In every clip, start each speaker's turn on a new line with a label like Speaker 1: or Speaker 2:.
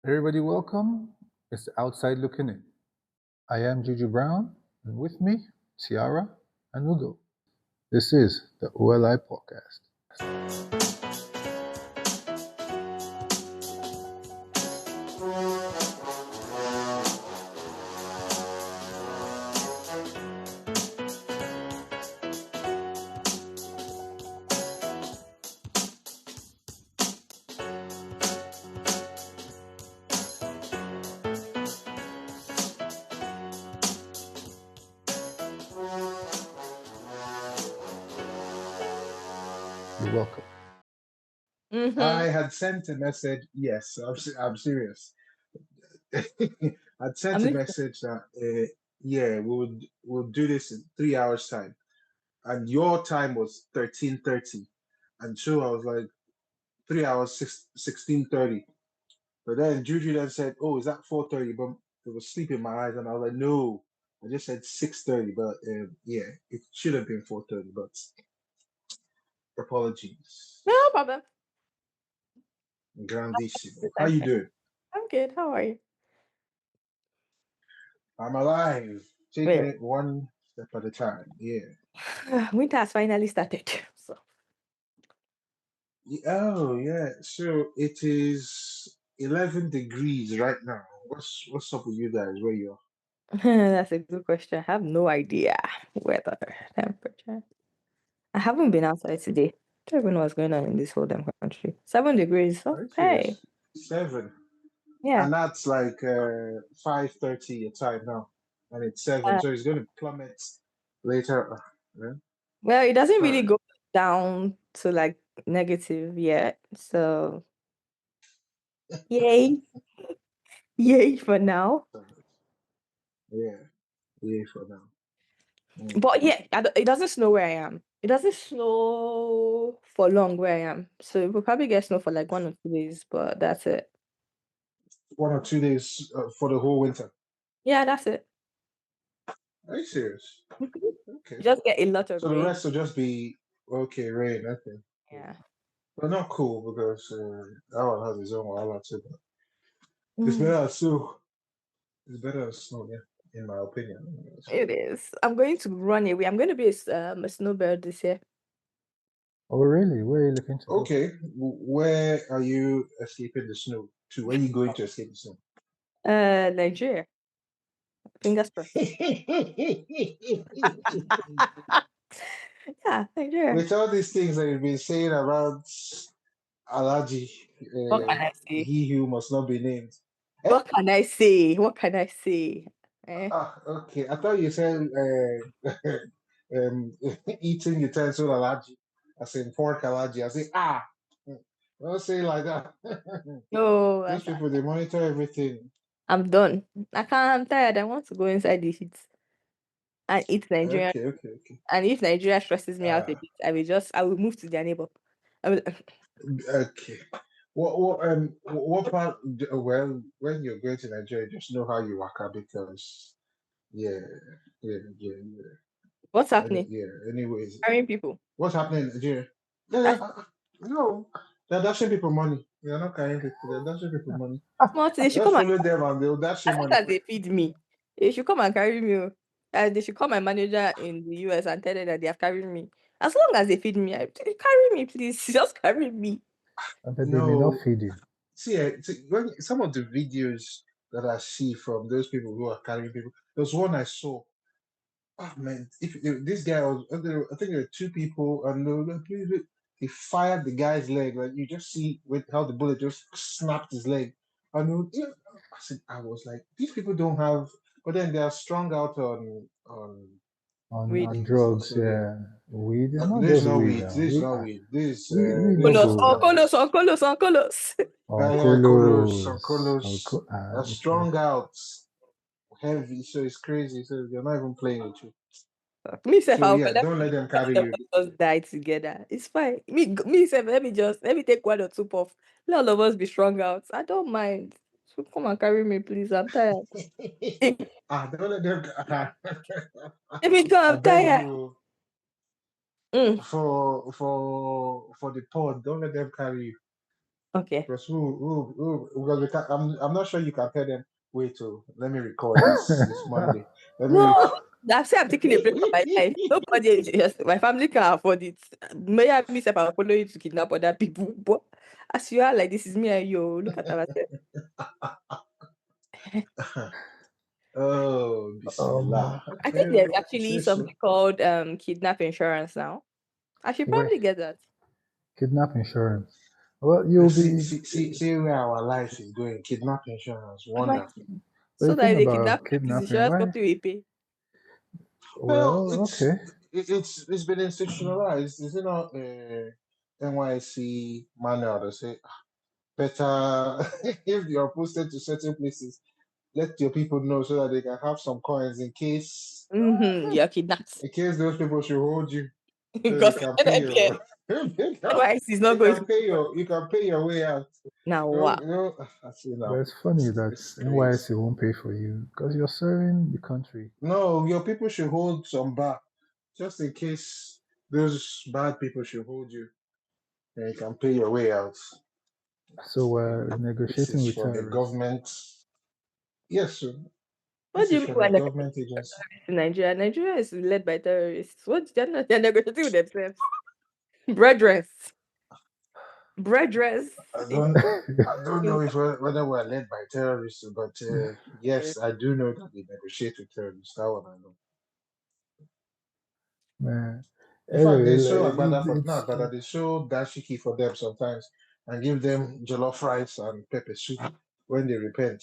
Speaker 1: Everybody welcome. It's the Outside Looking In. I am Juju Brown, and with me, Tiara and Ugo. This is the OLI podcast. You're welcome.
Speaker 2: I had sent a message. Yes, I'm serious. I'd sent a message that yeah, we'll do this in 3 hours time, and your time was 13:30, and so I was like 3 hours 16:30. But then Juju then said, "Oh, is that 4:30?" But there was sleep in my eyes, and I was like, "No, I just said 6:30." But yeah, it should have been 4:30. But apologies,
Speaker 3: No problem.
Speaker 2: grandissimo. How you doing?
Speaker 3: I'm good. How are you?
Speaker 2: I'm alive, taking
Speaker 3: Wait.
Speaker 2: it one step at a time. Yeah.
Speaker 3: Winter has finally started. So
Speaker 2: Oh, yeah. So it is 11 degrees right now. What's up with you guys? Where you are?
Speaker 3: that's a good question. I have no idea weather temperature. I haven't been outside today. Don't even know what's going on in this whole damn country. 7 degrees.
Speaker 2: Are you
Speaker 3: Okay.
Speaker 2: serious? 7.
Speaker 3: Yeah.
Speaker 2: And that's like 5:30 your time now. And it's 7.
Speaker 3: Uh,
Speaker 2: So it's going to plummet later. Yeah?
Speaker 3: well, it doesn't
Speaker 2: All
Speaker 3: really
Speaker 2: right.
Speaker 3: go down to like negative yet. So yay. Yay for now.
Speaker 2: Yeah. Yeah, for now.
Speaker 3: But yeah, it doesn't snow where I am. It doesn't snow for long where I am. So we'll probably get snow for like 1 or 2 days, but that's it.
Speaker 2: 1 or 2 days for the whole winter.
Speaker 3: Yeah, that's it.
Speaker 2: Are you serious? Okay.
Speaker 3: Just get a lot of
Speaker 2: So the
Speaker 3: rain.
Speaker 2: rest will just be okay, rain. Okay.
Speaker 3: Yeah.
Speaker 2: But not cool because that one has his own wahala too. But it's
Speaker 3: Mm,
Speaker 2: better than snow. It's better than snow, yeah, in my opinion. So,
Speaker 3: it is. I'm going to run away. I'm going to be a snowbird this year.
Speaker 1: Oh, really? Where are you looking to go?
Speaker 2: okay, where are you escaping the snow to? Where are you going to escape the snow?
Speaker 3: Nigeria. Fingers crossed. Yeah, Nigeria.
Speaker 2: With all these things that you've been saying about Alaji,
Speaker 3: What can I say?
Speaker 2: he who must not be named.
Speaker 3: What can I say? What can I say? Eh?
Speaker 2: Okay. I thought you said eating utensil allergy. I said pork allergy. I say don't say it like that.
Speaker 3: No,
Speaker 2: Those people they monitor everything.
Speaker 3: I'm done. I'm tired. I want to go inside the heat and eat Nigerian.
Speaker 2: Okay.
Speaker 3: And if Nigeria stresses me out a
Speaker 2: Uh,
Speaker 3: bit, I will move to their neighbor.
Speaker 2: okay. What part? Well, when you're going to Nigeria, just know how you work out because yeah.
Speaker 3: What's happening?
Speaker 2: Anyways,
Speaker 3: Hiring people.
Speaker 2: what's happening in Nigeria? No, they're dashing people money. They're not carrying people. They're dashing people money.
Speaker 3: Small thing, they should
Speaker 2: Just
Speaker 3: come
Speaker 2: follow them and they'll dash you
Speaker 3: as long
Speaker 2: money.
Speaker 3: as they feed me. They should come and carry me. They should call my manager in the US and tell them that they have carried me. As long as they feed me, carry me, please. Just carry me.
Speaker 1: And then they may not feed you.
Speaker 2: See, when some of the videos that I see from those people who are carrying people, there's one I saw. Oh man, if this guy was, I think there were two people, and he fired the guy's leg. Like you just see with how the bullet just snapped his leg. And I was like, these people don't have, but then they are strung out
Speaker 1: On drugs,
Speaker 2: so,
Speaker 1: yeah. Weed, not
Speaker 2: This is
Speaker 1: just
Speaker 2: not
Speaker 1: weed.
Speaker 2: weed. This is not weed. This
Speaker 1: We no
Speaker 2: this is
Speaker 1: go.
Speaker 3: Oncolos.
Speaker 1: Oncolos.
Speaker 2: They're strung out, heavy, so it's crazy. So they're not even playing with you.
Speaker 3: Me self,
Speaker 2: So yeah, don't let them carry you.
Speaker 3: Just die together. It's fine. Me self, let me take 1 or 2 puff. Let all of us be strong out. I don't mind. So come and carry me, please. I'm tired.
Speaker 2: Don't let them.
Speaker 3: Let me go. I'm tired.
Speaker 2: For the pod, don't let them carry you.
Speaker 3: Okay.
Speaker 2: Because because I'm not sure you can tell them, wait, let me record this. It's Monday.
Speaker 3: No, I've said I'm taking a break from my life. Nobody, my family can afford it. May I miss if I follow you to kidnap other people? But as you are like, this is me and you. Look at ourselves.
Speaker 2: Oh, Bismillah.
Speaker 3: I think there's actually something called kidnap insurance now. I should probably get that.
Speaker 1: Kidnap insurance. Well, you'll be.
Speaker 2: See where our life is going. Kidnap insurance, wonderful.
Speaker 3: So that if they kidnap
Speaker 1: kidnapping,
Speaker 3: insurance company will pay.
Speaker 1: Well, okay.
Speaker 2: It's been institutionalized. Is it not NYC manual that say better if you're posted to certain places, let your people know so that they can have some coins in case
Speaker 3: You're kidnapped.
Speaker 2: in case those people should hold you. So
Speaker 3: Because
Speaker 2: you can pay your
Speaker 3: NYC is not going to
Speaker 2: you can pay your way out.
Speaker 3: now. Wow.
Speaker 1: But it's funny that NYC won't pay for you because you're serving the country.
Speaker 2: No, your people should hold some back just in case those bad people should hold you. And you can pay your way out.
Speaker 1: So we're negotiating with
Speaker 2: for the government. Yes, sir.
Speaker 3: What do you mean by
Speaker 2: government agency?
Speaker 3: Nigeria? Nigeria is led by terrorists. What they're negotiating with themselves? Bread dress.
Speaker 2: I don't know if whether we're led by terrorists, but yes, I do know that they negotiate with terrorists. That one I know.
Speaker 1: Man.
Speaker 2: In fact, they show Agbada, they show dashiki for them sometimes and give them jollof rice and pepper soup when they repent.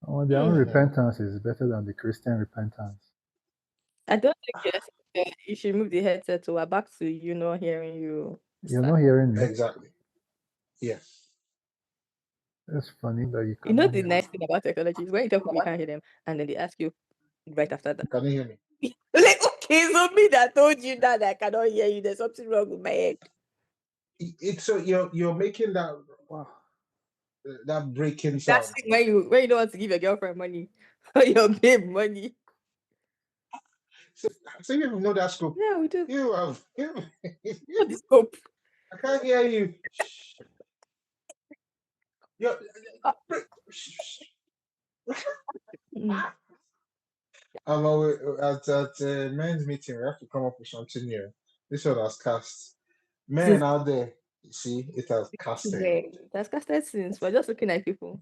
Speaker 1: Well, their own repentance is better than the Christian repentance.
Speaker 3: I don't think you should move the headset, so we're back to you not hearing you.
Speaker 1: You're not hearing me?
Speaker 2: Exactly. Yes.
Speaker 1: That's funny that you
Speaker 3: can. You know the nice thing about technology is when you talk, you can't hear them, and then they ask you right after that.
Speaker 2: Can you hear me?
Speaker 3: Like, okay, so me that told you that I cannot hear you. There's something wrong with my head.
Speaker 2: It's so you're making that that breaking sound.
Speaker 3: That's when you don't want to give your girlfriend money or your babe money.
Speaker 2: So you know that scope?
Speaker 3: Yeah, we do.
Speaker 2: You have
Speaker 3: what the scope?
Speaker 2: I can't hear you. I'm always at men's meeting. We have to come up with something new. This one has cast. Men out there, you see, it has casted.
Speaker 3: It has casted since. We're just looking at people.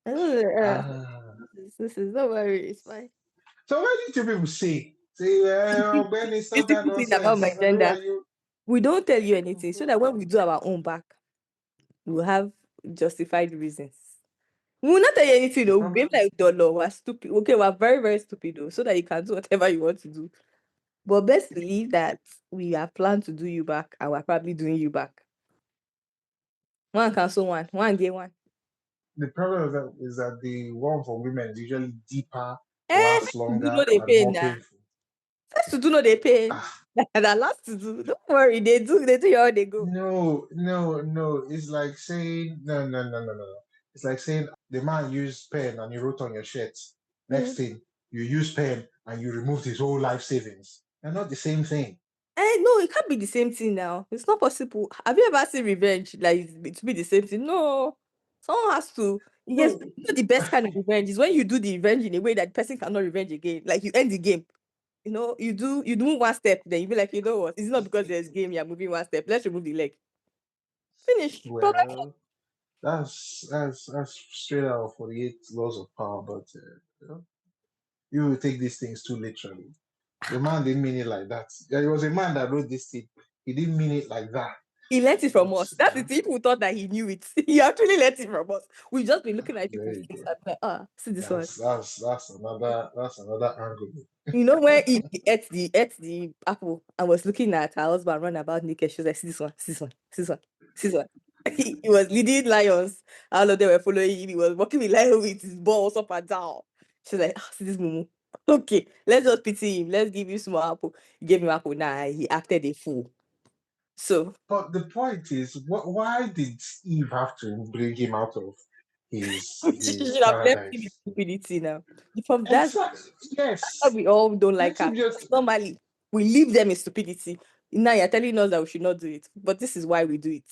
Speaker 3: This is no worry. It's fine.
Speaker 2: So why did you people say? Benny, stop that nonsense.
Speaker 3: About my gender. We don't tell you anything so that when we do our own back, we'll have justified reasons. We will not tell you anything though. We'll be like dollar. We're stupid. Okay, we're very, very stupid though, so that you can do whatever you want to do. But best believe that we have planned to do you back and we're probably doing you back. One cancel one day one.
Speaker 2: The problem is that the one for women is usually deeper, lasts longer, and more painful.
Speaker 3: First to do no they pay. That last to do. Don't worry, they do how they go.
Speaker 2: No. It's like saying no. It's like saying the man used pen and he wrote on your shirt. Next thing, you use pen and you removed his whole life savings. They're not the same thing.
Speaker 3: No, it can't be the same thing now. It's not possible. Have you ever seen revenge like to be the same thing? No. Someone has to. Yes, the best kind of revenge is when you do the revenge in a way that the person cannot revenge again. Like you end the game. You know, you move one step, then you be like, you know what? It's not because there's game, you're moving one step. Let's remove the leg. Finish.
Speaker 2: Well, that's straight out of 48 laws of power, but you take these things too literally. The man didn't mean it like that. There was a man that wrote this thing. He didn't mean it like that.
Speaker 3: He learned it from us. That's the people who thought that he knew it. He actually learned it from us. We've just been looking at people like, see this one.
Speaker 2: That's another angle.
Speaker 3: You know when he ate the apple and was looking at her husband run about naked, she was like, see this one. He was leading lions. All of them were following him. He was walking with lions with his balls up and down. She was like, see this mumu. Okay, let's just pity him. Let's give him small apple. He gave him apple. Nah, he acted a fool. So,
Speaker 2: but the point is, why did Eve have to bring him out of his
Speaker 3: should have left him in stupidity now. From that,
Speaker 2: yes,
Speaker 3: we all don't like her. Normally, we leave them in stupidity. Now you're telling us that we should not do it, but this is why we do it.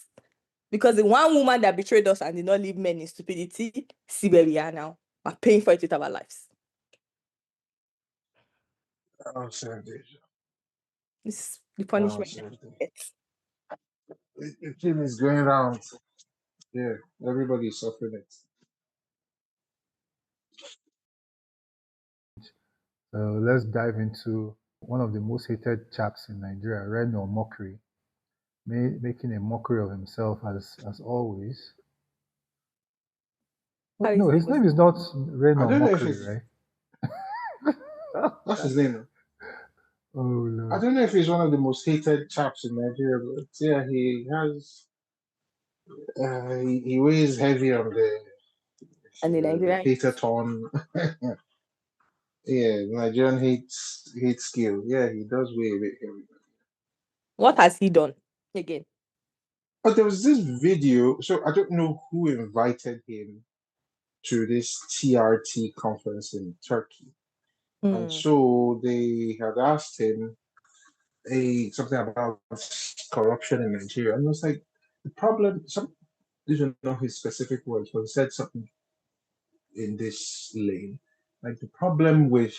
Speaker 3: Because the one woman that betrayed us and did not leave men in stupidity, see where we are now. We're paying for it with our lives. This is the punishment.
Speaker 2: The film is going around. Yeah, everybody's suffering it.
Speaker 1: So let's dive into one of the most hated chaps in Nigeria, Reno Mokiri, making a mockery of himself as always. No, his name is not Reno Mokiri, right?
Speaker 2: That's his name.
Speaker 1: Oh no.
Speaker 2: I don't know if he's one of the most hated chaps in Nigeria, but yeah, he has. He weighs heavy on the
Speaker 3: Nigerian
Speaker 2: hater ton. Yeah, Nigerian hate skill. Yeah, he does weigh a bit heavy.
Speaker 3: What has he done again?
Speaker 2: But there was this video, so I don't know who invited him to this TRT conference in Turkey. And so they had asked him something about corruption in Nigeria. And it was like, the problem, these are not his specific words, but he said something in this lane. Like the problem with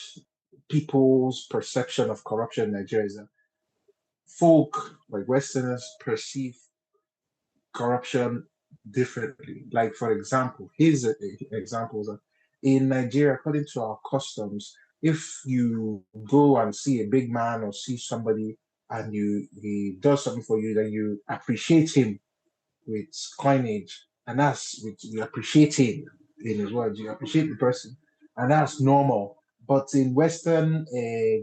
Speaker 2: people's perception of corruption in Nigeria is that folk, like Westerners, perceive corruption differently. Like, for example, his examples are in Nigeria, according to our customs, if you go and see a big man or see somebody and he does something for you, then you appreciate him with coinage, and you appreciate him in his words, you appreciate the person, and that's normal. But in Western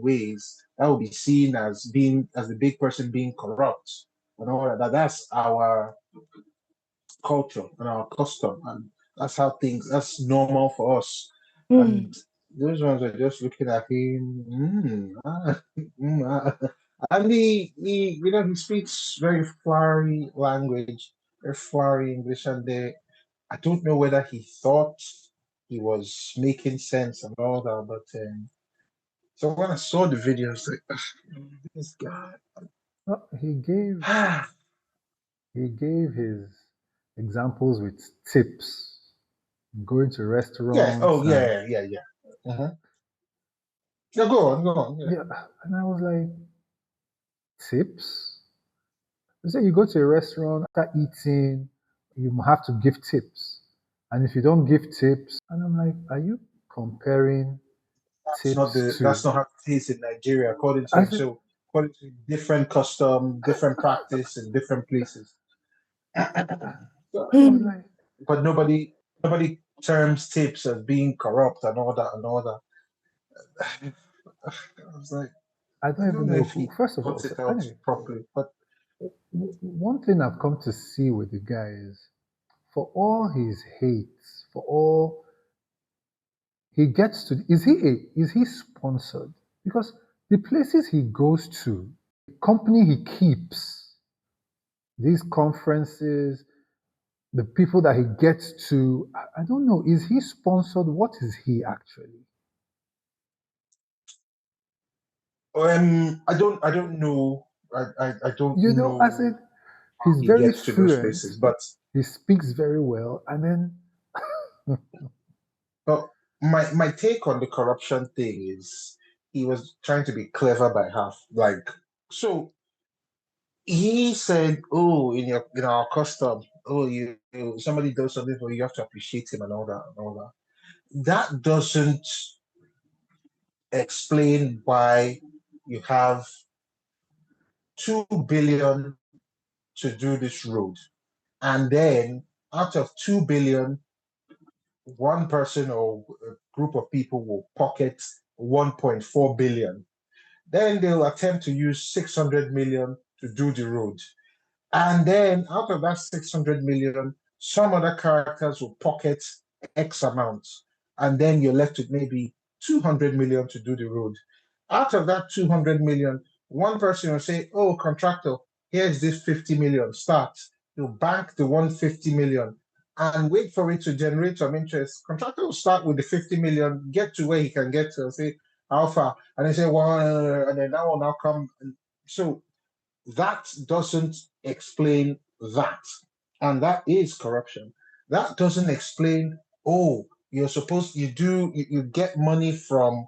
Speaker 2: ways, that will be seen as the big person being corrupt and all that. That's our culture and our custom, and that's normal for us. And those ones are just looking at him. And he speaks very flowery language, very flowery English, and I don't know whether he thought he was making sense and all that, but so when I saw the video, I was like, this guy.
Speaker 1: Well, he gave his examples with tips, going to restaurants.
Speaker 2: Yeah. Oh, yeah. Uh-huh. Yeah, go on.
Speaker 1: Yeah, and I was like, tips? You say you go to a restaurant after eating, you have to give tips, and if you don't give tips, and I'm like, are you comparing tips
Speaker 2: that's not how it is in Nigeria, according to him. So according to different custom, different practice in different places. But nobody terms tips as being corrupt and all that. I was like,
Speaker 1: I don't even know who. First of all,
Speaker 2: it out properly. But
Speaker 1: one thing I've come to see with the guy is, for all his hate, for all he gets to, is he sponsored? Because the places he goes to, the company he keeps, these conferences, the people that he gets to, I don't know, is he sponsored? What is he actually?
Speaker 2: I don't know. I don't know.
Speaker 1: I said he's very fluent,
Speaker 2: places, but
Speaker 1: he speaks very well, and then
Speaker 2: but my take on the corruption thing is he was trying to be clever by half. Like, so he said, "Oh, in our custom, oh, somebody does something for you, you have to appreciate him and all that. That doesn't explain why you have 2 billion to do this road, and then out of 2 billion, one person or a group of people will pocket 1.4 billion. Then they'll attempt to use 600 million to do the road. And then out of that 600 million, some other characters will pocket X amount. And then you're left with maybe 200 million to do the road. Out of that 200 million, one person will say, oh, contractor, here's this 50 million, start. You'll bank the 150 million and wait for it to generate some interest. Contractor will start with the 50 million, get to where he can get to, and say, how far? And they say, well, and then that will now come. So that doesn't explain that. And that is corruption. That doesn't explain, oh, you get money from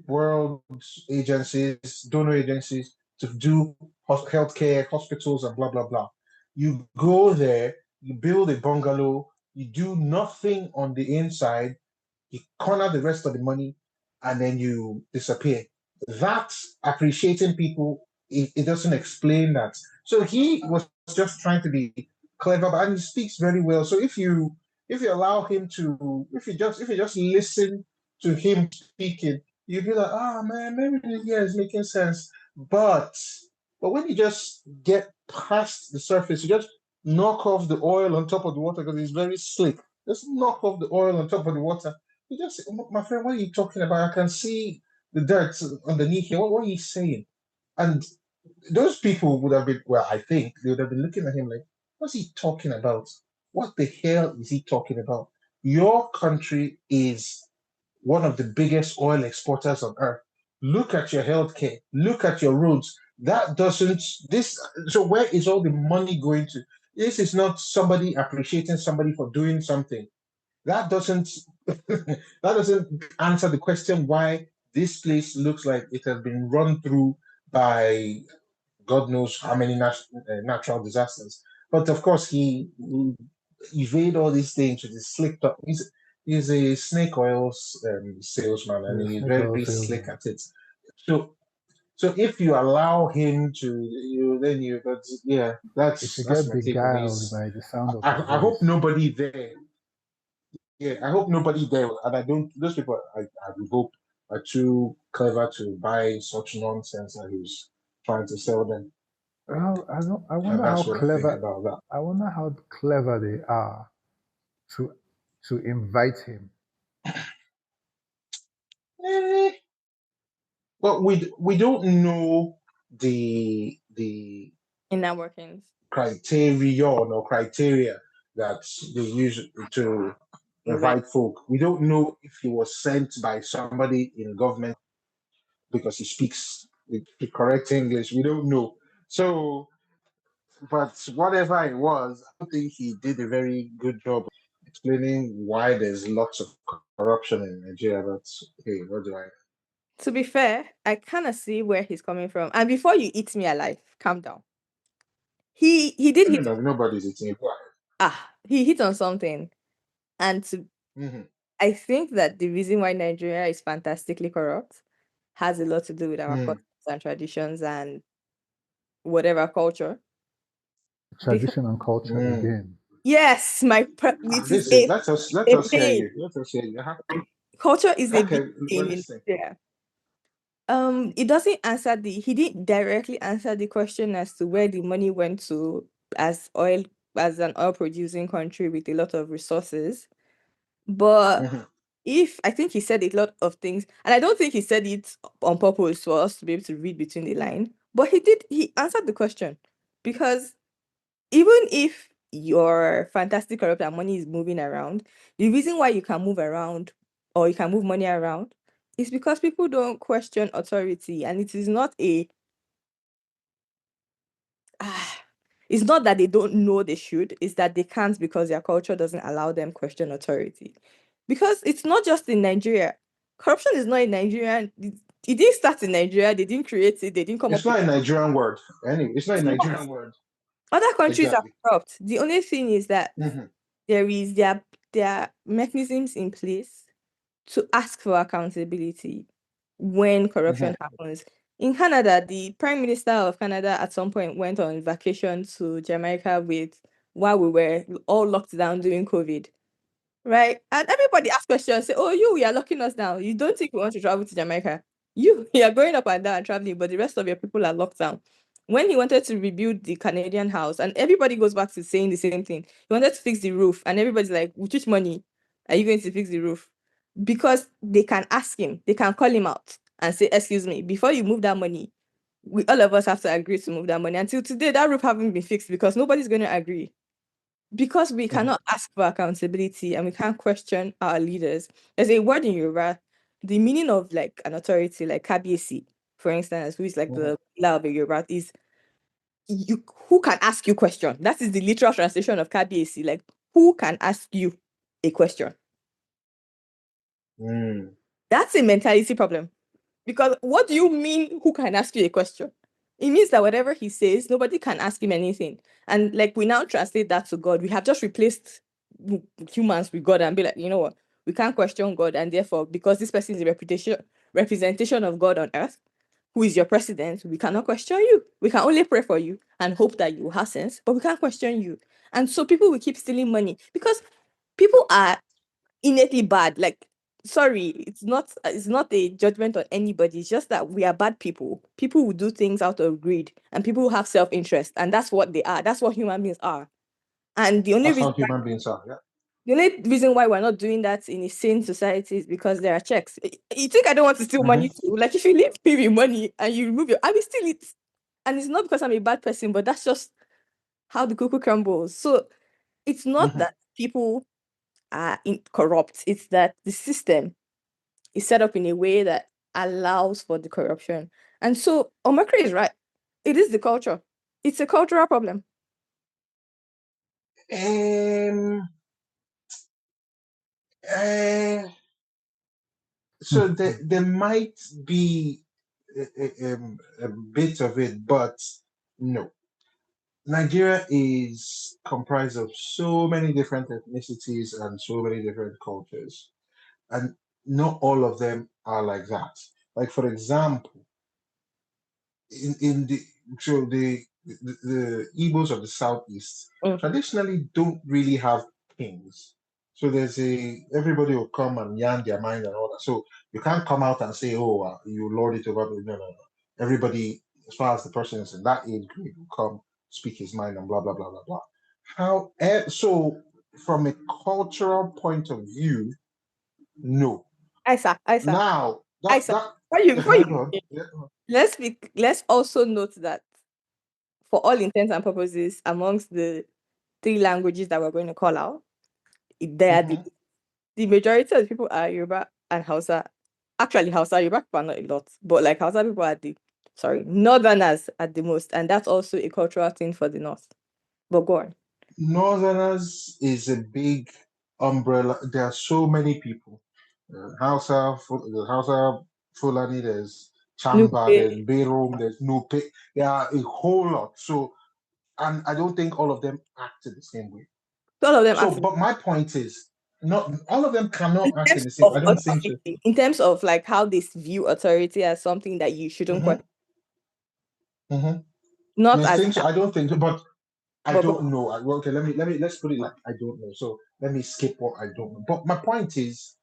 Speaker 2: world agencies, donor agencies to do healthcare, hospitals, and blah, blah, blah. You go there, you build a bungalow, you do nothing on the inside, you corner the rest of the money, and then you disappear. That's appreciating people. It doesn't explain that. So he was just trying to be clever, and he speaks very well. So if you allow him to, if you just listen to him speaking, you'd be like, ah, man, maybe yeah, it's making sense. But when you just get past the surface, you just knock off the oil on top of the water because it's very slick. Just knock off the oil on top of the water. You just, my friend, what are you talking about? I can see the dirt underneath here. What are you saying? And those people would have been, well, I think they would have been looking at him like, what's he talking about? What the hell is he talking about? Your country is one of the biggest oil exporters on earth. Look at your healthcare. Look at your roads. That doesn't, this, so where is all the money going to? This is not somebody appreciating somebody for doing something. That doesn't that doesn't answer the question why this place looks like it has been run through by God knows how many natural disasters. But of course, he evade all these things with his slick talk. He's a snake oil salesman, and
Speaker 1: Yes,
Speaker 2: he's
Speaker 1: snake oil
Speaker 2: very slick
Speaker 1: salesman.
Speaker 2: at it. So, so if you allow him to, then you, that's yeah,
Speaker 1: He should
Speaker 2: that's
Speaker 1: get
Speaker 2: my take on
Speaker 1: beguiled
Speaker 2: this.
Speaker 1: by the sound of his
Speaker 2: I hope
Speaker 1: voice.
Speaker 2: nobody there. Yeah, I hope nobody there, and I don't. Those people, I would hope, are too clever to buy such nonsense that he's trying to sell them.
Speaker 1: Well, I don't. I wonder
Speaker 2: And
Speaker 1: how
Speaker 2: that's what I think
Speaker 1: clever.
Speaker 2: about that.
Speaker 1: I wonder how clever they are to invite him.
Speaker 2: Eh, well, we don't know the
Speaker 3: inner workings.
Speaker 2: criterion or criteria that they use to
Speaker 3: Invite.
Speaker 2: invite folk. We don't know if he was sent by somebody in government because he speaks the correct English. We don't know. So, but whatever it was, I don't think he did a very good job explaining why there's lots of corruption in Nigeria. But hey, what do I?
Speaker 3: To be fair, I kind of see where he's coming from. And before you eat me alive, calm down. He did hit.
Speaker 2: No, nobody's eating it.
Speaker 3: He hit on something, and
Speaker 2: Mm-hmm.
Speaker 3: I think that the reason why Nigeria is fantastically corrupt has a lot to do with our
Speaker 2: Mm.
Speaker 3: customs and traditions and whatever culture. Because
Speaker 1: Tradition and culture
Speaker 2: Mm.
Speaker 1: again.
Speaker 3: yes, it is
Speaker 2: This is let
Speaker 3: a
Speaker 2: us hear
Speaker 3: pain.
Speaker 2: you. Let us hear you.
Speaker 3: Culture is a big
Speaker 2: Okay, we're
Speaker 3: pain in
Speaker 2: listening.
Speaker 3: Nigeria. It doesn't answer he didn't directly answer the question as to where the money went to as an oil producing country with a lot of resources. But
Speaker 2: Mm-hmm.
Speaker 3: I think he said a lot of things, and I don't think he said it on purpose for us to be able to read between the line, but he answered the question. Because even if your fantastic corrupt and money is moving around, the reason why you can move around or you can move money around is because people don't question authority, and it is not it's not that they don't know they should, it's that they can't because their culture doesn't allow them question authority. Because it's not just in Nigeria. Corruption is not in Nigeria. It didn't start in Nigeria. They didn't create it. They didn't come
Speaker 2: It's
Speaker 3: up with
Speaker 2: not a
Speaker 3: it.
Speaker 2: Nigerian word. Anyway, it's not a
Speaker 3: It's
Speaker 2: Nigerian
Speaker 3: not.
Speaker 2: word.
Speaker 3: Other countries are
Speaker 2: Exactly.
Speaker 3: corrupt. The only thing is that
Speaker 2: Mm-hmm.
Speaker 3: there are mechanisms in place to ask for accountability when
Speaker 2: Mm-hmm.
Speaker 3: corruption happens. In Canada, the Prime Minister of Canada at some point went on vacation to Jamaica while we were all locked down during COVID. Right? And everybody asked questions, say, oh, we are locking us down. You don't think we want to travel to Jamaica? You are going up and down and traveling, but the rest of your people are locked down. When he wanted to rebuild the Canadian house, and everybody goes back to saying the same thing, he wanted to fix the roof, and everybody's like, with which money are you going to fix the roof? Because they can ask him, they can call him out and say, excuse me, before you move that money, all of us have to agree to move that money. Until today, that roof haven't been fixed because nobody's going to agree. Because we
Speaker 2: Mm-hmm.
Speaker 3: cannot ask for accountability and we can't question our leaders. There's a word in Yoruba, the meaning of like an authority, like Kabiyesi, for instance, who is like
Speaker 2: Mm-hmm.
Speaker 3: the pillar of a Yoruba, is who can ask you question? That is the literal translation of KBAC. Like, who can ask you a question? That's a mentality problem. Because what do you mean, who can ask you a question? It means that whatever he says, nobody can ask him anything. And like, we now translate that to God. We have just replaced humans with God and be like, you know what? We can't question God. And therefore, because this person is a representation of God on earth, who is your president, we cannot question you. We can only pray for you and hope that you have sense, but we can't question you. And so people will keep stealing money because people are innately bad. Like, sorry, it's not a judgment on anybody. It's just that we are bad people. People who do things out of greed, and people who have self-interest, and that's what they are. That's what human beings are. And
Speaker 2: That's how human beings are. Yeah.
Speaker 3: the only reason why we're not doing that in a sane society is because there are checks. You think I don't want to steal money too? Like, if you leave me with money and you remove I will steal it. And it's not because I'm a bad person, but that's just how the cookie crumbles. So it's not that people are corrupt. It's that the system is set up in a way that allows for the corruption. And so Omakri is right. It is the culture. It's a cultural problem.
Speaker 2: So there might be a bit of it, but no. Nigeria is comprised of so many different ethnicities and so many different cultures, and not all of them are like that. Like, for example, in the so the Igbos of the southeast traditionally don't really have kings. So everybody will come and yarn their mind and all that. So you can't come out and say, "Oh, you lord it over." No, no, no. Everybody, as far as the person is in that age group, will come speak his mind and blah blah blah blah blah. How so? From a cultural point of view, no.
Speaker 3: Isa.
Speaker 2: Now
Speaker 3: Before you let's also note that for all intents and purposes, amongst the 3 languages that we're going to call out, they are the majority of the people are Yoruba and Hausa. Actually, Hausa, Yoruba people are not a lot, but like Hausa people are Northerners at the most, and that's also a cultural thing for the North. But go on.
Speaker 2: Northerners is a big umbrella. There are so many people. Hausa, Fulani, there's Chamba, there's Berum, there's Nupe. There are a whole lot. So, and I don't think all of them act in the same way.
Speaker 3: All of them
Speaker 2: but my point is, not all of them cannot act in the same. I don't think so.
Speaker 3: In terms of like how they view authority as something that you shouldn't question. Not
Speaker 2: you
Speaker 3: as
Speaker 2: think so? I don't think so, but I don't know. Okay, let's put it like I don't know. So let me skip what I don't know. But my point is,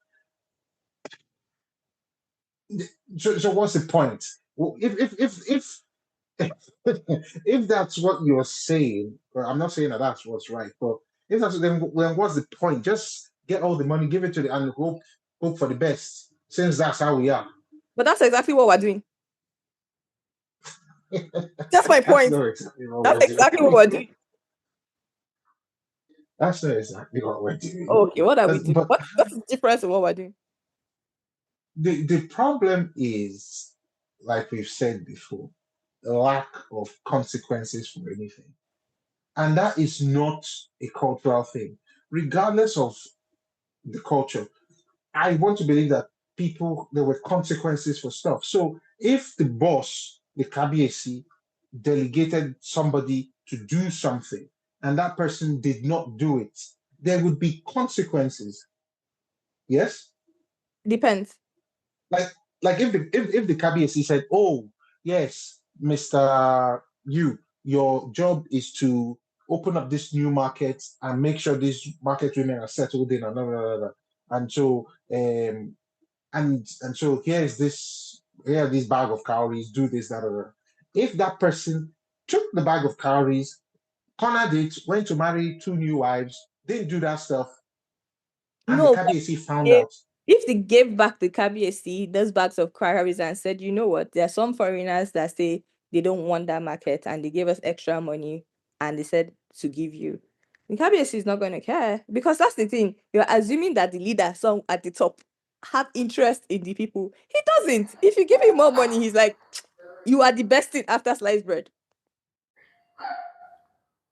Speaker 2: so what's the point? Well, if if that's what you're saying, well, I'm not saying that that's what's right, but if that's then what's the point? Just get all the money, give it to the and hope for the best, since that's how we are.
Speaker 3: But that's exactly what we're doing. That's my point. That's exactly what we're doing.
Speaker 2: That's not exactly what we're doing.
Speaker 3: Okay, what are we doing? What's the difference in what we're doing?
Speaker 2: The problem is, like we've said before, lack of consequences for anything. And that is not a cultural thing. Regardless of the culture, I want to believe that there were consequences for stuff. So if the boss, the KBAC, delegated somebody to do something and that person did not do it, there would be consequences. Yes?
Speaker 3: Depends.
Speaker 2: Like if the KBAC said, "Oh, yes, Mr. Your job is to open up this new market and make sure these market women are settled in and blah, blah, blah, blah. And so and so here's this bag of calories, do this, that, or that." If that person took the bag of calories, cornered it, went to marry 2 new wives, didn't do that stuff, and the KBAC found out.
Speaker 3: If they gave back the KBAC those bags of calories and said, you know what, there are some foreigners that say they don't want that market and they gave us extra money and they said to give you, the KBAC is not going to care, because that's the thing. You're assuming that the leader, some at the top, have interest in the people. He doesn't. If you give him more money, he's like, you are the best thing after sliced bread.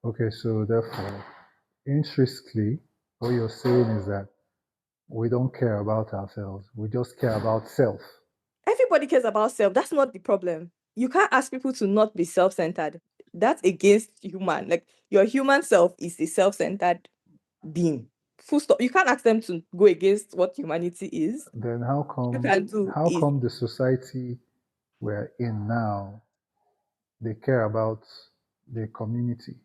Speaker 1: Okay, so therefore, intrinsically, what you're saying is that we don't care about ourselves. We just care about self.
Speaker 3: Everybody cares about self. That's not the problem. You can't ask people to not be self-centered. That's against human. Like your human self is a self-centered being. Full stop. You can't ask them to go against what humanity is.
Speaker 1: Then
Speaker 3: What you can do
Speaker 1: how
Speaker 3: is
Speaker 1: come the society we're in now, they care about the community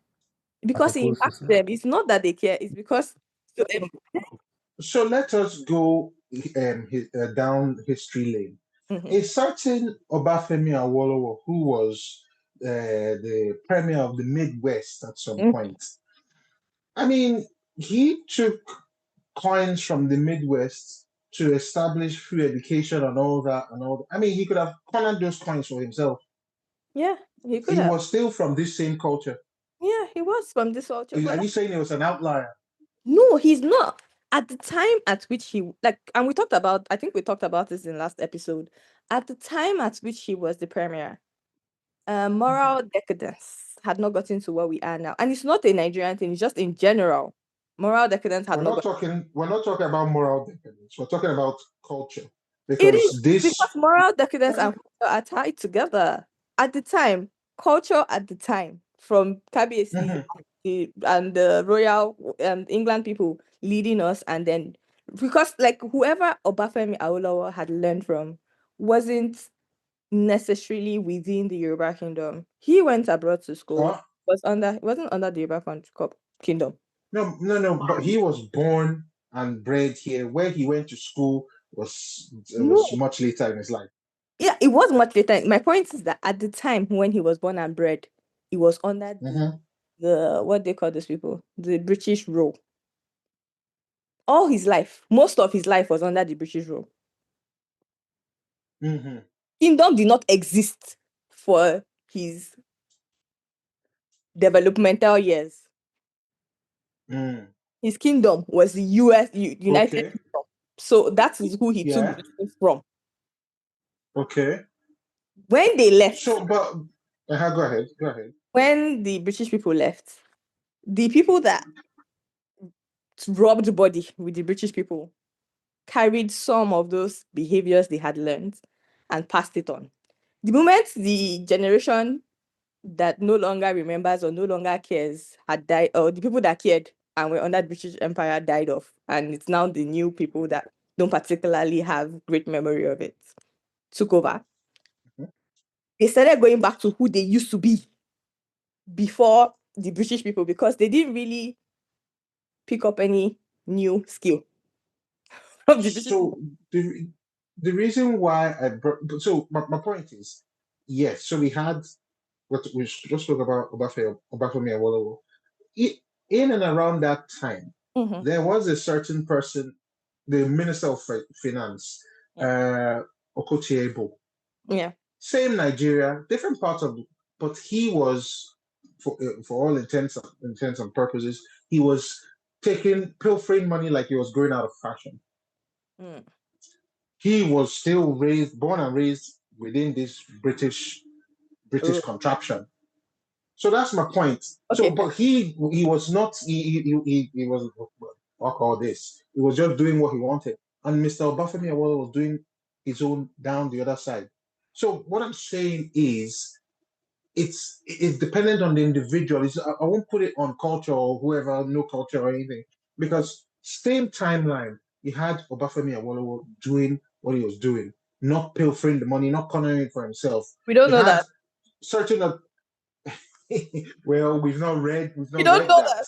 Speaker 1: as
Speaker 3: because it
Speaker 1: opposed to
Speaker 3: impacts
Speaker 1: self?
Speaker 3: them. It's not that they care. It's because so,
Speaker 2: So let us go down history lane.
Speaker 3: mhm.
Speaker 2: A certain Obafemi Awolowo, who was the premier of the Midwest at some
Speaker 3: Mhm.
Speaker 2: point, I mean, he took coins from the Midwest to establish free education and all that and all that. I mean, he could have cornered those coins for himself.
Speaker 3: Yeah, he could
Speaker 2: He
Speaker 3: have.
Speaker 2: was still from this same culture.
Speaker 3: Yeah, he was from this culture, but
Speaker 2: Are you saying he was an outlier?
Speaker 3: no, he's not. At the time at which he like, and we talked about, I think we talked about this in last episode. At the time at which he was the premier, moral decadence had not gotten to where we are now, and it's not a Nigerian thing. It's just in general, moral decadence had not gotten.
Speaker 2: We're not talking about moral decadence. We're talking about culture.
Speaker 3: It is
Speaker 2: Because this
Speaker 3: because moral decadence and culture are tied together. At the time, culture at the time, from KBC
Speaker 2: Mhm.
Speaker 3: and the royal England people leading us, and then because like whoever Obafemi Awolowo had learned from wasn't necessarily within the Yoruba kingdom. He went abroad to school.
Speaker 2: uh,
Speaker 3: Wasn't under the Yoruba kingdom.
Speaker 2: no, but he was born and bred here. Where he went to school was
Speaker 3: No,
Speaker 2: much later in his life.
Speaker 3: yeah, it was much later. My point is that at the time when he was born and bred, he was under
Speaker 2: Mhm.
Speaker 3: the what they call those people, the British rule. All his life, most of his life was under the British rule.
Speaker 2: Mhm.
Speaker 3: Kingdom did not exist for his developmental years.
Speaker 2: Mm.
Speaker 3: His kingdom was the United
Speaker 2: Okay.
Speaker 3: Kingdom. So that is who he took
Speaker 2: Yeah.
Speaker 3: Britain from.
Speaker 2: Okay.
Speaker 3: When they left,
Speaker 2: So, but go ahead. Go ahead.
Speaker 3: when the British people left, the people that rubbed body with the British people carried some of those behaviors they had learned and passed it on. The moment the generation that no longer remembers or no longer cares had died, or the people that cared and were under the British Empire died off, and it's now the new people that don't particularly have great memory of it took over.
Speaker 2: Mhm.
Speaker 3: They started going back to who they used to be before the British people because they didn't really pick up any new skill from the British people.
Speaker 2: So the reason why I brought my point is yes. So we had what we just spoke about Obafemi Awolowo. In and around that time,
Speaker 3: Mhm.
Speaker 2: there was a certain person, the Minister of Finance,
Speaker 3: Yeah.
Speaker 2: uh, Okotie.
Speaker 3: Yeah.
Speaker 2: Same Nigeria, different parts of, but he was, for all intents and purposes, he was taking pilfering money like he was going out of fashion.
Speaker 3: Mm.
Speaker 2: He was still born and raised within this British
Speaker 3: Oh,
Speaker 2: contraption. So that's my point. So,
Speaker 3: okay.
Speaker 2: but he was not he was fuck all this. He was just doing what he wanted, and Mr. Obafemi Awolowo was doing his own down the other side. So what I'm saying is, it's dependent on the individual. I won't put it on culture or whoever, no culture or anything, because same timeline, you had Obafemi Awolowo doing what he was doing, not pilfering the money, not cornering it for himself.
Speaker 3: We don't
Speaker 2: You
Speaker 3: know
Speaker 2: had
Speaker 3: that.
Speaker 2: certain well, we've
Speaker 3: We
Speaker 2: not
Speaker 3: don't
Speaker 2: read
Speaker 3: know
Speaker 2: that.
Speaker 3: that.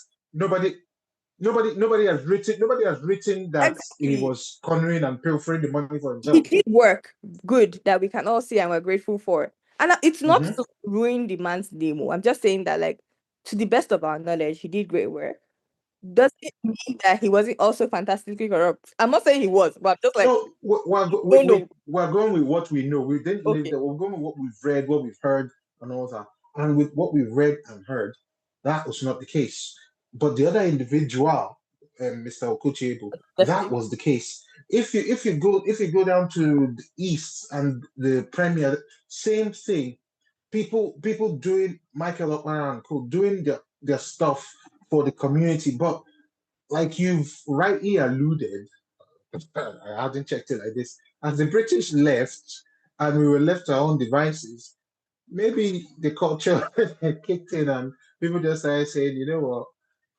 Speaker 2: Nobody nobody has written that he
Speaker 3: Exactly.
Speaker 2: was cornering and pilfering the money for
Speaker 3: He
Speaker 2: himself.
Speaker 3: did work good that we can all see and we're grateful for. And it's not
Speaker 2: Mm-hmm.
Speaker 3: to ruin the man's name. I'm just saying that, like, to the best of our knowledge, he did great work. Does it mean that he wasn't also fantastically corrupt? I'm not saying he was, but I'm just like,
Speaker 2: No,
Speaker 3: don't know.
Speaker 2: we're going with what we know. We didn't leave
Speaker 3: Okay.
Speaker 2: that. We're going with what we've read, what we've heard, and all that. And with what we've read and heard, that was not the case. But the other individual, Mr. Okuchiebu, that
Speaker 3: Definitely.
Speaker 2: was the case. If you go down to the east and the premier, same thing. people doing Michael Okpara and co doing their stuff for the community, but like you've rightly alluded, I haven't checked it like this. As the British left and we were left to our own devices, maybe the culture kicked in and people just started saying, you know what,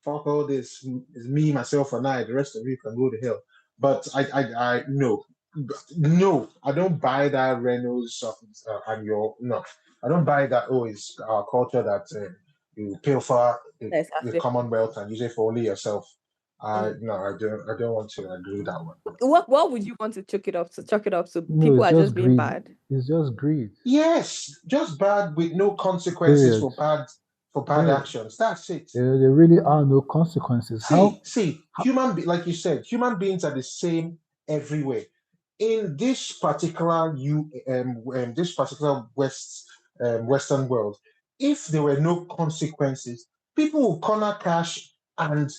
Speaker 2: fuck all this. It's me, myself, and I. The rest of you can go to hell. But I no, no, I don't buy that Reynolds and your no. I don't buy that. Oh, it's our culture that you pay for the
Speaker 3: Exactly.
Speaker 2: Commonwealth and use it for only yourself.
Speaker 3: Mm.
Speaker 2: No, I don't. I don't want to agree with that one.
Speaker 3: What would you want to chalk it up to? Chalk it up to
Speaker 1: No,
Speaker 3: people
Speaker 1: it's
Speaker 3: are just
Speaker 1: just
Speaker 3: being
Speaker 1: greed.
Speaker 3: bad.
Speaker 1: It's just greed.
Speaker 2: Yes, just bad with no consequences
Speaker 1: Period.
Speaker 2: for bad
Speaker 1: Period.
Speaker 2: actions. That's it.
Speaker 1: There really are no consequences.
Speaker 2: See, like you said, human beings are the same everywhere. In this particular Western world, if there were no consequences, people would corner cash and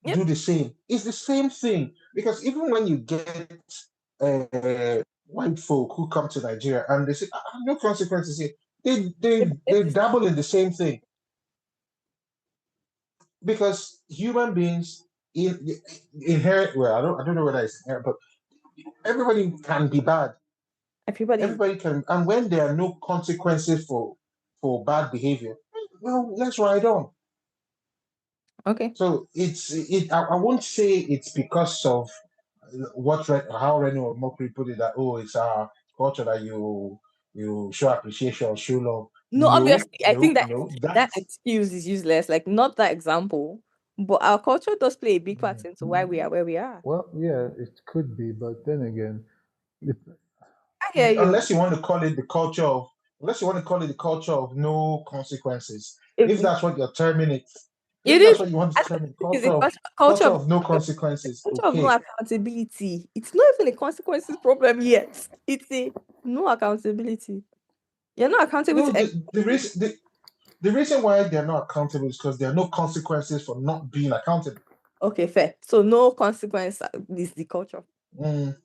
Speaker 3: Yep.
Speaker 2: do the same. It's the same thing because even when you get white folk who come to Nigeria and they say no consequences here, they dabble in the same thing because human beings inherit. Well, I don't know whether it's inherent, but everybody can be bad.
Speaker 3: Everybody.
Speaker 2: Everybody can, and when there are no consequences for bad behavior, well, let's ride on.
Speaker 3: Okay.
Speaker 2: So I won't say it's because of how Reno or Mokiri put it that it's our culture that you show appreciation, show love.
Speaker 3: No, obviously, I think that
Speaker 2: No.
Speaker 3: that excuse is useless. Like, not that example, but our culture does play a big part into why we are where we are.
Speaker 1: Well, yeah, it could be, but then again, it,
Speaker 3: I hear you.
Speaker 2: Unless you want to call it the culture of, unless you want to call it the culture of no consequences. If
Speaker 3: It,
Speaker 2: that's what you're terming it,
Speaker 3: it
Speaker 2: if
Speaker 3: is.
Speaker 2: that's what you want to
Speaker 3: I think
Speaker 2: term it,
Speaker 3: it's a
Speaker 2: culture of no consequences.
Speaker 3: culture of no
Speaker 2: Okay.
Speaker 3: accountability. It's not even a consequences problem yet. It's a no accountability. You're not accountable
Speaker 2: No,
Speaker 3: to
Speaker 2: the reason why they're not accountable is because there are no consequences for not being accountable.
Speaker 3: Okay, fair. So no consequence is the culture.
Speaker 2: Mm.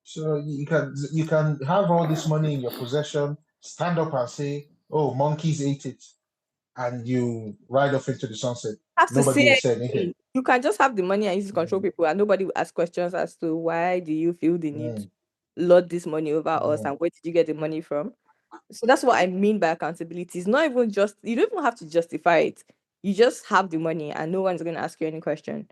Speaker 2: So you can have all this money in your possession, stand up and say, "Oh, monkeys ate it," and you ride off into the sunset.
Speaker 3: Have to
Speaker 2: Nobody will
Speaker 3: say
Speaker 2: say anything.
Speaker 3: anything. You can just have the money and use it to control people, and nobody will ask questions as to why do you feel the need to lord this money over us, and where did you get the money from? So that's what I mean by accountability. It's not even just, you don't even have to justify it. You just have the money and no one's going to ask you any question.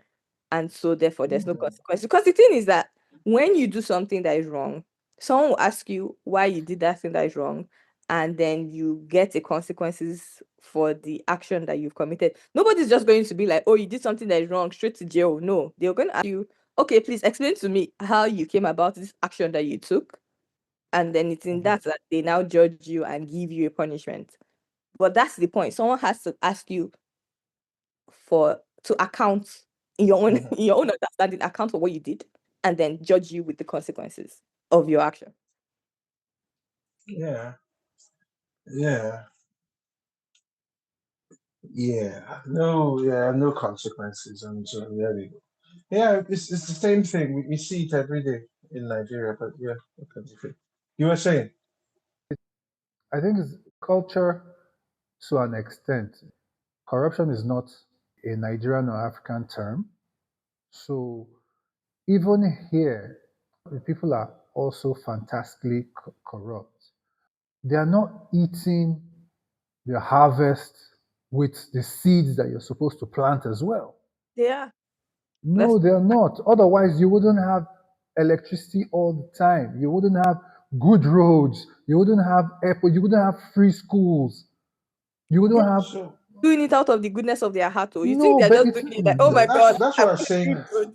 Speaker 3: And so therefore there's no consequence. Because the thing is that when you do something that is wrong, someone will ask you why you did that thing that is wrong, and then you get the consequences for the action that you've committed. Nobody's just going to be like, oh, you did something that is wrong, straight to jail. No, they're going to ask you, okay, please explain to me how you came about this action that you took, and then it's in that they now judge you and give you a punishment. But that's the point. Someone has to ask you to account in your own in your own understanding, account for what you did, and then judge you with the consequences of your action.
Speaker 2: Yeah. Yeah. Yeah. No consequences. And so there we go. Yeah, it's the same thing. We see it every day in Nigeria, but yeah, okay. You were saying?
Speaker 1: I think it's culture to an extent. Corruption is not a Nigerian or African term. So even here, the people are also fantastically corrupt. They are not eating the harvest with the seeds that you're supposed to plant as well.
Speaker 3: Yeah.
Speaker 1: No, they're not. Otherwise, you wouldn't have electricity all the time. You wouldn't have good roads. You wouldn't have airport. You wouldn't have free schools. You wouldn't
Speaker 3: They're
Speaker 1: have
Speaker 2: So
Speaker 3: doing it out of the goodness of their heart. Oh, you think
Speaker 1: no.
Speaker 3: they're
Speaker 1: But
Speaker 3: just
Speaker 1: it's
Speaker 3: doing it like, oh my God,
Speaker 2: that's
Speaker 3: I
Speaker 2: what I'm
Speaker 3: want to
Speaker 2: saying.
Speaker 3: do good.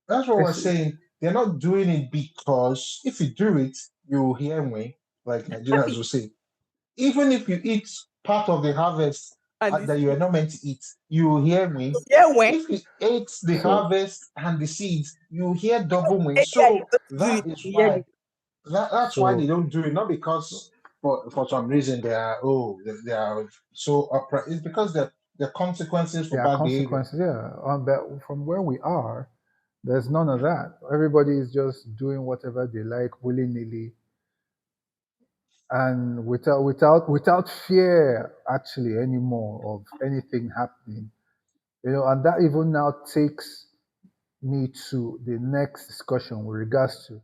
Speaker 2: That's what we're
Speaker 1: it's
Speaker 2: saying. They're not doing it because if you do it, you hear me, like Nigerians will say. Even if you eat part of the harvest
Speaker 3: And this,
Speaker 2: that you are not meant to eat, you will hear me.
Speaker 3: yeah, when
Speaker 2: If you ate the
Speaker 1: so
Speaker 2: harvest and the seeds, you hear double wing.
Speaker 3: yeah, you
Speaker 2: So
Speaker 3: don't do it,
Speaker 2: that is
Speaker 3: you hear me.
Speaker 2: why that's why they
Speaker 1: so
Speaker 2: don't do it. Not
Speaker 1: so
Speaker 2: because for some reason they are so upright. It's because the consequences for
Speaker 1: there are
Speaker 2: bad behavior.
Speaker 1: consequences. Yeah, but from where we are, there's none of that. Everybody is just doing whatever they like willy nilly. and without fear actually anymore of anything happening. And that even now takes me to the next discussion with regards to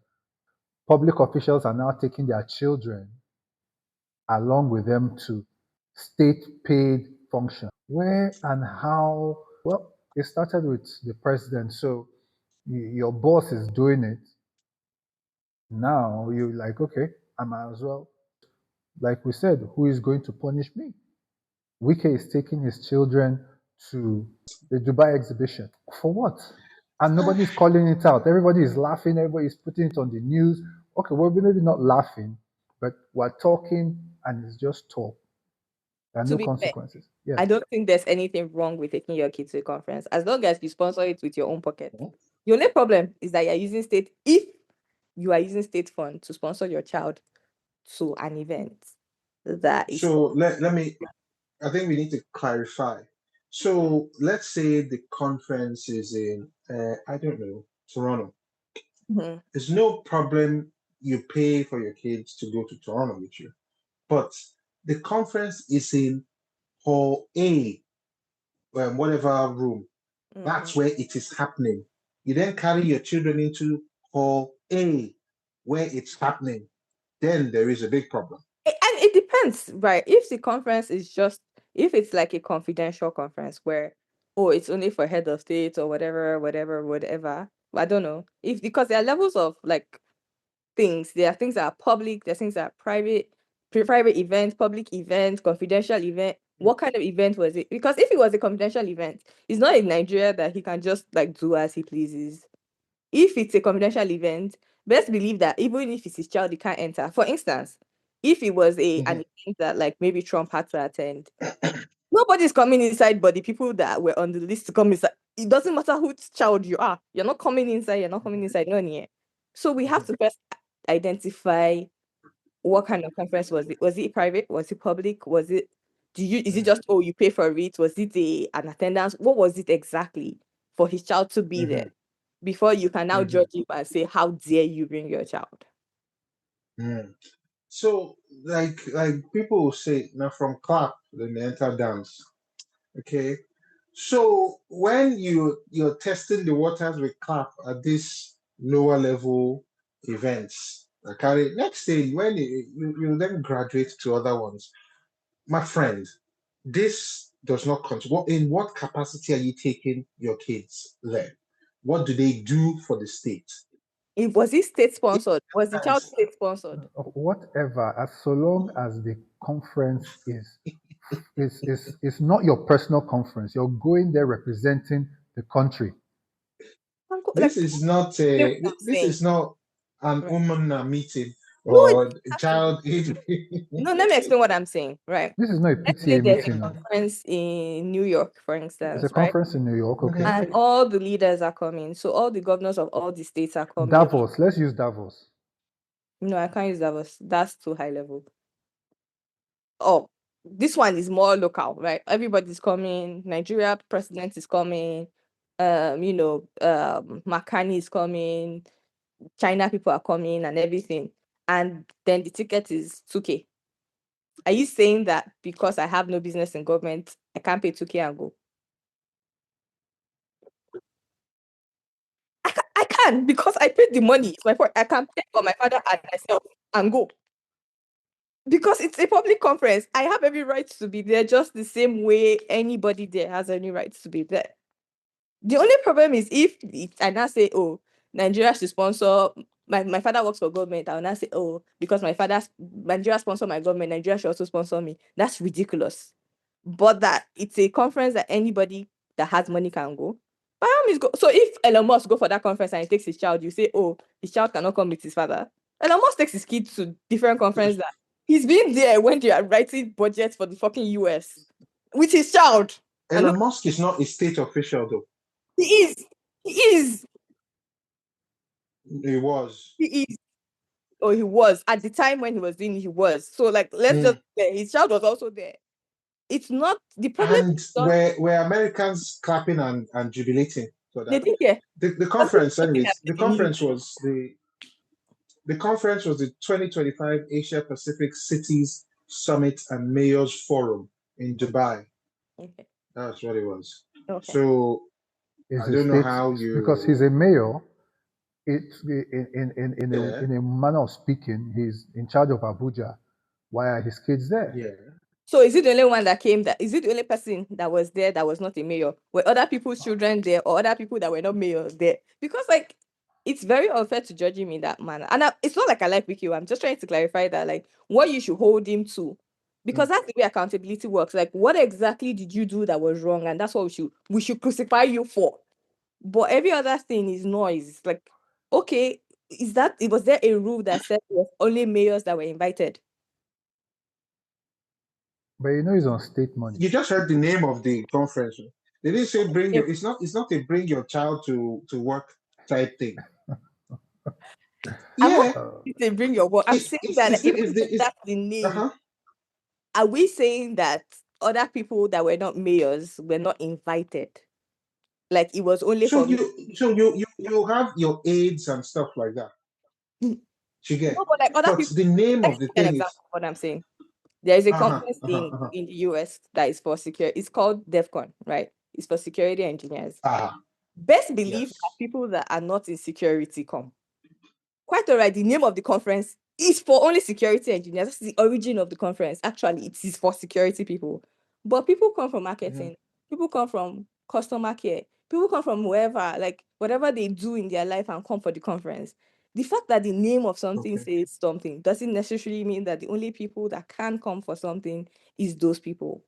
Speaker 1: public officials are now taking their children along with them to state paid function. Where and how? Well, it started with the president. So your boss is doing it. Now you're like, okay, I might as well. Like we said, who is going to punish me? Wike is taking his children to the Dubai exhibition. For what? And nobody's calling it out. Everybody is laughing. Everybody is putting it on the news. Okay, well, maybe not laughing, but we're talking and it's just talk. There are
Speaker 3: To
Speaker 1: no
Speaker 3: be fair,
Speaker 1: consequences. Yes.
Speaker 3: I don't think there's anything wrong with taking your kids to a conference as long as you sponsor it with your own pocket. The only problem is that you're using state, if you are using state fund to sponsor your child to an event, that is
Speaker 2: So let me, I think we need to clarify. So let's say the conference is in, I don't know, Toronto.
Speaker 3: Mhm.
Speaker 2: There's no problem. You pay for your kids to go to Toronto with you, but the conference is in Hall A, whatever room. That's where it is happening. You then carry your children into Hall A, where it's happening. Then there is a big problem.
Speaker 3: And it depends, right? If the conference is just, if it's like a confidential conference where, oh, it's only for head of state or whatever. I don't know. If, because there are levels of like things. There are things that are public, there are things that are private, private event, public event, confidential event. What kind of event was it? Because if it was a confidential event, it's not in Nigeria that he can just like do as he pleases. If it's a confidential event, best believe that even if it's his child, he can't enter. For instance, if it was an event that like maybe Trump had to attend, nobody's coming inside, but the people that were on the list to come inside, it doesn't matter whose child you are. You're not coming inside. You're not coming inside. No, yeah. So we have to first identify what kind of conference was it. Was it private? Was it public? Was it? Is it just, oh, you pay for it? Was it an attendance? What was it exactly for his child to be there before you can now judge him and say, how dare you bring your child?
Speaker 2: So like people will say now from clap then they enter dance. Okay. So when you're testing the waters with clap at this lower level events, okay, next thing when you then graduate to other ones, my friend, this does not control. In what capacity are you taking your kids there? What do they do for the state?
Speaker 3: Was it state sponsored? Was the child
Speaker 2: Sometimes
Speaker 3: state sponsored?
Speaker 1: Whatever, as so long as the conference is not your personal conference, you're going there representing the country.
Speaker 2: this
Speaker 3: Like,
Speaker 2: is not
Speaker 3: what
Speaker 2: a
Speaker 3: I'm
Speaker 2: this
Speaker 3: saying.
Speaker 2: is not an
Speaker 3: Right.
Speaker 2: woman meeting
Speaker 3: No,
Speaker 2: or child.
Speaker 3: no, let me explain what I'm saying, right?
Speaker 1: This is not a
Speaker 3: Let's say
Speaker 1: PTA
Speaker 3: there's a
Speaker 1: meeting.
Speaker 3: conference in New York, for
Speaker 1: It's a
Speaker 3: instance, right?
Speaker 1: conference in New York, okay?
Speaker 3: And all the leaders are coming. So all the governors of all the states are coming.
Speaker 1: Davos, let's use Davos.
Speaker 3: No, I can't use Davos. That's too high level. Oh, this one is more local, right? Everybody's coming. Nigeria president is coming. Makani is coming. China people are coming and everything. And then the ticket is 2K. Are you saying that because I have no business in government, I can't pay 2K and go? I can because I paid the money. It's my fault. I can pay for my father and myself and go. Because it's a public conference. I have every right to be there just the same way anybody there has any right to be there. The only problem is if I now say, oh, Nigeria should sponsor, my father works for government, I will not say, oh, because Nigeria sponsor my government, Nigeria should also sponsor me. That's ridiculous. But that it's a conference that anybody that has money can go. By all means go. So if Elon Musk go for that conference and he takes his child, you say, oh, his child cannot come with his father. Elon Musk takes his kid to different conferences that he's been there when they are writing budgets for the fucking US with his child.
Speaker 2: Elon Musk is not a state official though.
Speaker 3: He is. He is.
Speaker 2: He was.
Speaker 3: He is. Or he was. At the time when he was doing it, he was. So, like, let's just say his child was also there. It's not the problem.
Speaker 2: And were Americans clapping and jubilating for
Speaker 3: They
Speaker 2: that?
Speaker 3: didn't care.
Speaker 2: The conference, anyways. The conference was The conference was the 2025 Asia Pacific Cities Summit and Mayors Forum in Dubai.
Speaker 3: Okay.
Speaker 2: That's what it was.
Speaker 3: Okay.
Speaker 2: So
Speaker 1: Is
Speaker 2: I
Speaker 1: a
Speaker 2: don't know
Speaker 1: state
Speaker 2: how
Speaker 1: because he's a
Speaker 2: you.
Speaker 1: mayor.
Speaker 2: Yeah,
Speaker 1: In a manner of speaking, he's in charge of Abuja. Why are his kids there?
Speaker 2: yeah.
Speaker 3: So is it the only one that came? Is it the only person that was there that was not a mayor? Were other people's children there, or other people that were not mayors there? Because like it's very unfair to judge him in that manner. And it's not like I like Wiki. I'm just trying to clarify that like what you should hold him to, because
Speaker 2: Mm.
Speaker 3: that's the way accountability works. Like what exactly did you do that was wrong, and that's what we should crucify you for. But every other thing is noise. Like okay, was there a rule that said it was only mayors that were invited?
Speaker 1: But you know he's on state money.
Speaker 2: You just heard the name of the conference. They didn't say bring your. It's not a bring your child to work type thing.
Speaker 3: I'm not
Speaker 2: Yeah,
Speaker 3: saying bring your work. I'm saying that even if
Speaker 2: it's
Speaker 3: that's the name,
Speaker 2: uh-huh.
Speaker 3: are we saying that other people that were not mayors were not invited? Like it was only
Speaker 2: So
Speaker 3: for me.
Speaker 2: you have your aides and stuff like that.
Speaker 3: No,
Speaker 2: You get,
Speaker 3: but like other
Speaker 2: but
Speaker 3: people.
Speaker 2: the name
Speaker 3: Let me
Speaker 2: of the
Speaker 3: give you an
Speaker 2: thing
Speaker 3: example
Speaker 2: is
Speaker 3: of what I'm saying. There is a
Speaker 2: uh-huh,
Speaker 3: conference
Speaker 2: uh-huh, uh-huh,
Speaker 3: in the US that is for security. It's called DEFCON, right? It's for security engineers.
Speaker 2: uh-huh.
Speaker 3: Best believe that
Speaker 2: Yes.
Speaker 3: people that are not in security come. Quite all right. The name of the conference is for only security engineers. That's the origin of the conference. Actually, it is for security people. But people come from
Speaker 2: Mhm.
Speaker 3: marketing, people come from customer care, people come from wherever, like whatever they do in their life and come for the conference. The fact that the name of something
Speaker 2: Okay.
Speaker 3: says something doesn't necessarily mean that the only people that can come for something is those people.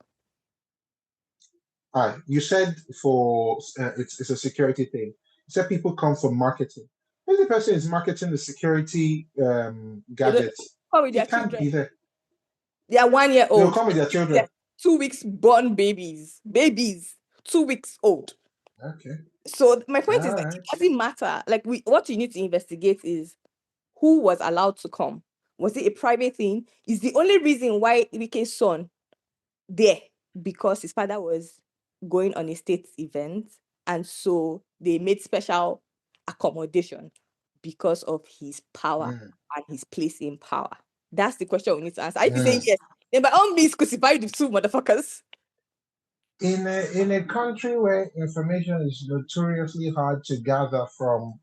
Speaker 2: All right. You said for it's a security thing. You said people come from marketing. If the person is marketing the security
Speaker 3: They don't
Speaker 2: gadgets,
Speaker 3: come with
Speaker 2: he
Speaker 3: their
Speaker 2: can't
Speaker 3: children.
Speaker 2: be there.
Speaker 3: They are 1 year
Speaker 2: They'll
Speaker 3: old.
Speaker 2: come with their
Speaker 3: They're
Speaker 2: children.
Speaker 3: 2 weeks born babies, 2 weeks old.
Speaker 2: Okay.
Speaker 3: So my point is
Speaker 2: All
Speaker 3: that
Speaker 2: right.
Speaker 3: it doesn't matter. Like what you need to investigate is who was allowed to come. Was it a private thing? Is the only reason why Wike's son there because his father was going on a state event, and so they made special accommodation because of his power
Speaker 2: Mm,
Speaker 3: and his place in power. That's the question we need to answer. If you say
Speaker 2: mm.
Speaker 3: yes, then by all means crucify the two motherfuckers.
Speaker 2: In a country where information is notoriously hard to gather from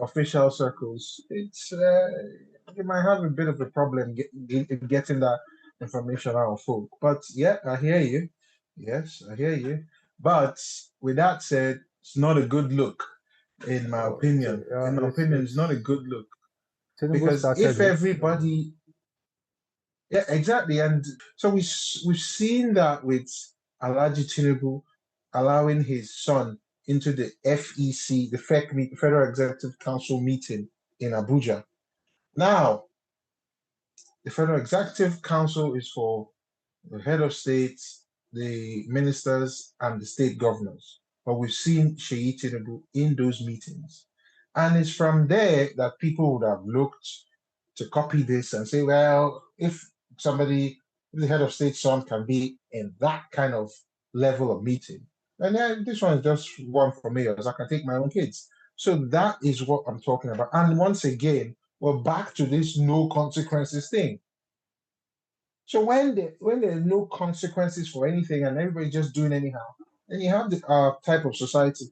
Speaker 2: official circles, it's you might have a bit of a problem getting that information out of folk. But yeah, I hear you. Yes, I hear you. But with that said, it's not a good look, in my
Speaker 1: Oh,
Speaker 2: opinion. In my opinion, it's not a good look
Speaker 1: Tinubu
Speaker 2: because
Speaker 1: started
Speaker 2: if
Speaker 1: it.
Speaker 2: everybody, yeah, exactly. And so we've seen that with Alhaji Tinubu allowing his son into the FEC, the Federal Executive Council meeting in Abuja. Now, the Federal Executive Council is for the head of states, the ministers, and the state governors. But we've seen Sheyi Tinubu in those meetings. And it's from there that people would have looked to copy this and say, well, if somebody, if the head of state son can be in that kind of level of meeting, and then this one is just one for me, as I can take my own kids. So that is what I'm talking about. And once again, we're back to this no consequences thing. So when there's no consequences for anything and everybody's just doing anyhow, then you have the type of society